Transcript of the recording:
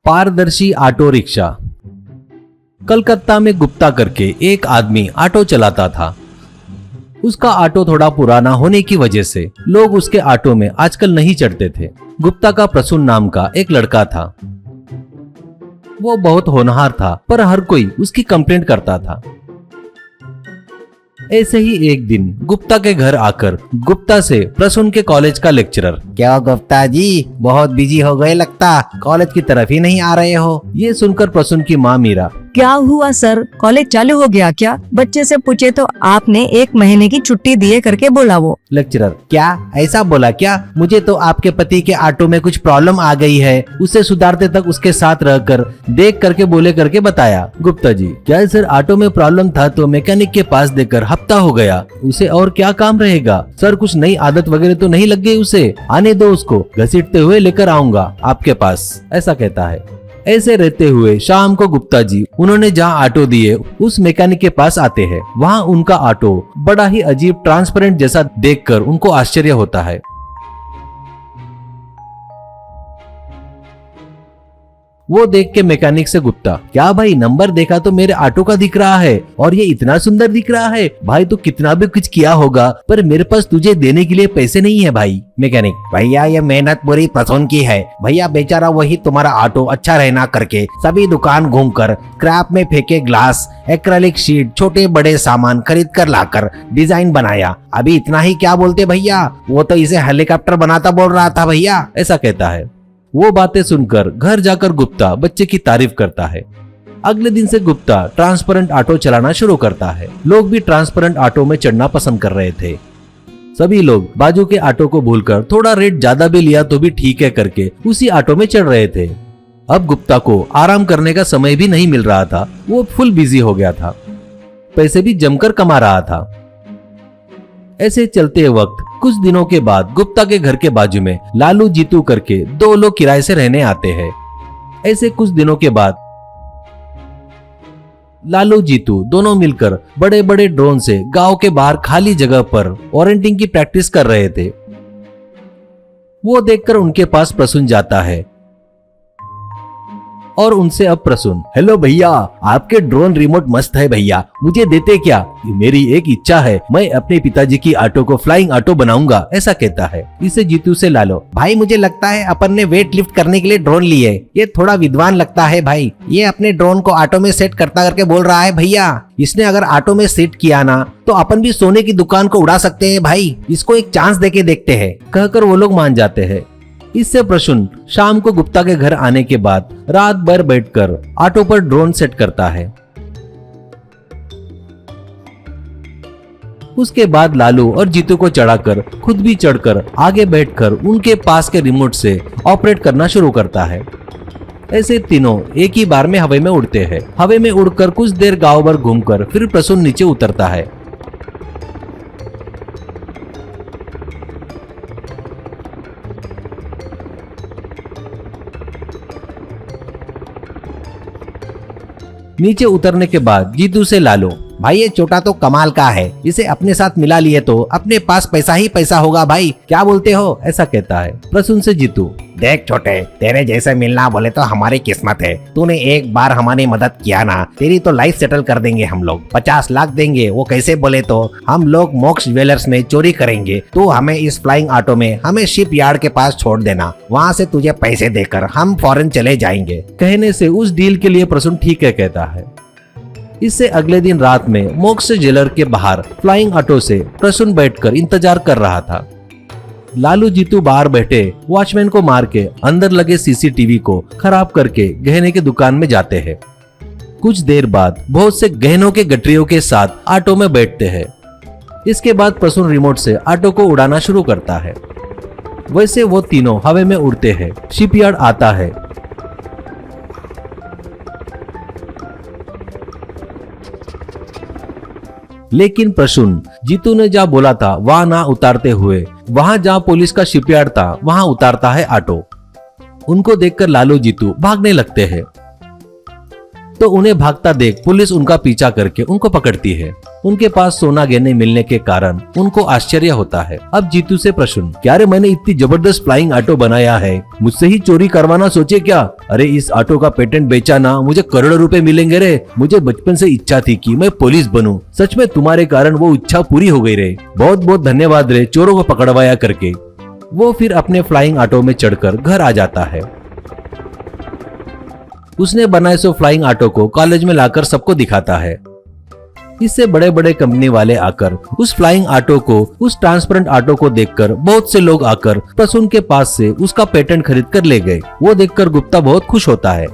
पारदर्शी auto rickshaw. Calcutta में गुप्ता करके एक आदमी ऑटो चलाता था। उसका ऑटो थोड़ा पुराना होने की वजह से लोग उसके ऑटो में आजकल नहीं चढ़ते थे। गुप्ता का प्रसून नाम का एक लड़का था। वो बहुत होनहार था, पर हर कोई उसकी कंप्लेंट करता था। ऐसे ही एक दिन गुप्ता के घर आकर गुप्ता से प्रसून के कॉलेज का लेक्चरर, क्या गुप्ता जी बहुत बिजी हो गए लगता, कॉलेज की तरफ ही नहीं आ रहे हो। ये सुनकर प्रसून की माँ मीरा, क्या हुआ सर, कॉलेज चालू हो गया क्या? बच्चे से पूछे तो आपने 1 महीने की छुट्टी दिए करके बोला वो। लेक्चरर, क्या ऐसा बोला क्या? मुझे तो आपके पति के ऑटो में कुछ प्रॉब्लम आ गई है, उसे सुधारते तक उसके साथ रहकर देख करके बोले करके बताया। गुप्ता जी, क्या सर ऑटो में प्रॉब्लम था तो मैकेनिक के पास देकर हफ्ता हो गया, उसे और क्या काम रहेगा सर, कुछ नई आदत वगैरह तो नहीं लग गई उसे, आने दो उसको, घसीटते हुए लेकर आऊंगा आपके पास, ऐसा कहता है। ऐसे रहते हुए शाम को गुप्ता जी उन्होंने जहाँ ऑटो दिए उस मैकेनिक के पास आते हैं। वहाँ उनका ऑटो बड़ा ही अजीब ट्रांसपेरेंट जैसा देखकर उनको आश्चर्य होता है। वो देख के मैकेनिक से गुप्ता, क्या भाई नंबर देखा तो मेरे ऑटो का दिख रहा है और ये इतना सुंदर दिख रहा है, भाई तो कितना भी कुछ किया होगा पर मेरे पास तुझे देने के लिए पैसे नहीं है भाई। मैकेनिक, भैया ये मेहनत पूरी प्रसून की है भैया, बेचारा वही तुम्हारा ऑटो अच्छा रहना करके सभी दुकान घूमकर क्रैप में फेंके ग्लास, एक्रेलिक शीट, छोटे बड़े सामान खरीद कर लाकर डिजाइन बनाया। अभी इतना ही क्या बोलते भैया, वो तो इसे हेलीकॉप्टर बनाता बोल रहा था भैया, ऐसा कहता है। वो बातें सुनकर घर जाकर गुप्ता बच्चे की तारीफ करता है। अगले दिन से गुप्ता ट्रांसपेरेंट ऑटो चलाना शुरू करता है। लोग भी ट्रांसपेरेंट ऑटो में चढ़ना पसंद कर रहे थे। सभी लोग बाजू के ऑटो को भूलकर थोड़ा रेट ज्यादा भी लिया तो भी ठीक है करके उसी ऑटो में चढ़ रहे थे। अब गुप्ता को आराम करने का समय भी नहीं मिल रहा था, वो फुल बिजी हो गया था, पैसे भी जमकर कमा रहा था। ऐसे चलते वक्त कुछ दिनों के बाद गुप्ता के घर के बाजू में लालू जीतू करके 2 लोग किराए से रहने आते हैं। ऐसे कुछ दिनों के बाद लालू जीतू दोनों मिलकर बड़े बड़े ड्रोन से गांव के बाहर खाली जगह पर ओरेंटिंग की प्रैक्टिस कर रहे थे। वो देखकर उनके पास प्रसून जाता है और उनसे अब प्रसून, हेलो भैया, आपके ड्रोन रिमोट मस्त है भैया, मुझे देते क्या? मेरी एक इच्छा है, मैं अपने पिताजी की ऑटो को फ्लाइंग ऑटो बनाऊंगा, ऐसा कहता है। इसे जीतू से लालो, भाई मुझे लगता है अपन ने वेट लिफ्ट करने के लिए ड्रोन लिए, ये थोड़ा विद्वान लगता है भाई, ये अपने ड्रोन को ऑटो में सेट करता करके बोल रहा है भैया, इसने अगर ऑटो में सेट किया ना तो अपन भी सोने की दुकान को उड़ा सकते हैं भाई, इसको एक चांस देके देखते हैं। कहकर वो लोग मान जाते हैं। इससे प्रसून शाम को गुप्ता के घर आने के बाद रात भर बैठकर ऑटो पर ड्रोन सेट करता है। उसके बाद लालू और जीतू को चढ़ाकर खुद भी चढ़कर आगे बैठकर उनके पास के रिमोट से ऑपरेट करना शुरू करता है। ऐसे तीनों एक ही बार में हवा में उड़ते हैं। हवा में उड़कर कुछ देर गांव भर घूमकर फिर प्रसून नीचे उतरता है। नीचे उतरने के बाद जीतू से लालो, भाई ये छोटा तो कमाल का है, इसे अपने साथ मिला लिए तो अपने पास पैसा ही पैसा होगा भाई, क्या बोलते हो? ऐसा कहता है। प्रसून से जीतू, देख छोटे, तेरे जैसे मिलना बोले तो हमारी किस्मत है, तूने एक बार हमारी मदद किया ना, तेरी तो लाइफ सेटल कर देंगे हम लोग, 50 लाख देंगे, वो कैसे बोले तो हम लोग मोक्ष ज्वेलर्स में चोरी करेंगे, तू हमें इस फ्लाइंग ऑटो में हमें शिप यार्ड के पास छोड़ देना, वहाँ से तुझे पैसे देकर हम फॉरेन चले जाएंगे। कहने से उस डील के लिए प्रसून ठीक है कहता है। इससे अगले दिन रात में मोक्ष ज्वेलर के बाहर फ्लाइंग ऑटो से प्रसून बैठकर इंतजार कर रहा था। लालू जीतू बाहर बैठे वॉचमैन को मार के अंदर लगे सीसीटीवी को खराब करके गहने के दुकान में जाते हैं। कुछ देर बाद बहुत से गहनों के गठरियों के साथ ऑटो में बैठते हैं। इसके बाद प्रसून रिमोट से ऑटो को उड़ाना शुरू करता है। वैसे वो तीनों हवा में उड़ते हैं। शिपयार्ड आता है। लेकिन प्रसून जीतू ने जहाँ बोला था वहां ना उतारते हुए वहां जहाँ पुलिस का शिपयार्ड था वहां उतारता है ऑटो। उनको देखकर लालू जीतू भागने लगते हैं तो उन्हें भागता देख पुलिस उनका पीछा करके उनको पकड़ती है। उनके पास सोना गहने मिलने के कारण उनको आश्चर्य होता है। अब जीतू से प्रश्न, क्या रे मैंने इतनी जबरदस्त फ्लाइंग ऑटो बनाया है, मुझसे ही चोरी करवाना सोचे क्या? अरे इस ऑटो का पेटेंट बेचा ना मुझे करोड़ों रुपए मिलेंगे रे। मुझे बचपन से इच्छा थी कि मैं पुलिस बनूं। सच में तुम्हारे कारण वो इच्छा पूरी हो गई रे। बहुत बहुत धन्यवाद रे चोरों को पकड़वाया करके। वो फिर अपने फ्लाइंग ऑटो में चढ़कर घर आ जाता है। उसने बनाए सो फ्लाइंग ऑटो को कॉलेज में लाकर सबको दिखाता है। इससे बड़े बड़े कंपनी वाले आकर उस फ्लाइंग ऑटो को, उस ट्रांसपेरेंट ऑटो को देखकर बहुत से लोग आकर प्रसून के पास से उसका पेटेंट खरीद कर ले गए। वो देखकर गुप्ता बहुत खुश होता है।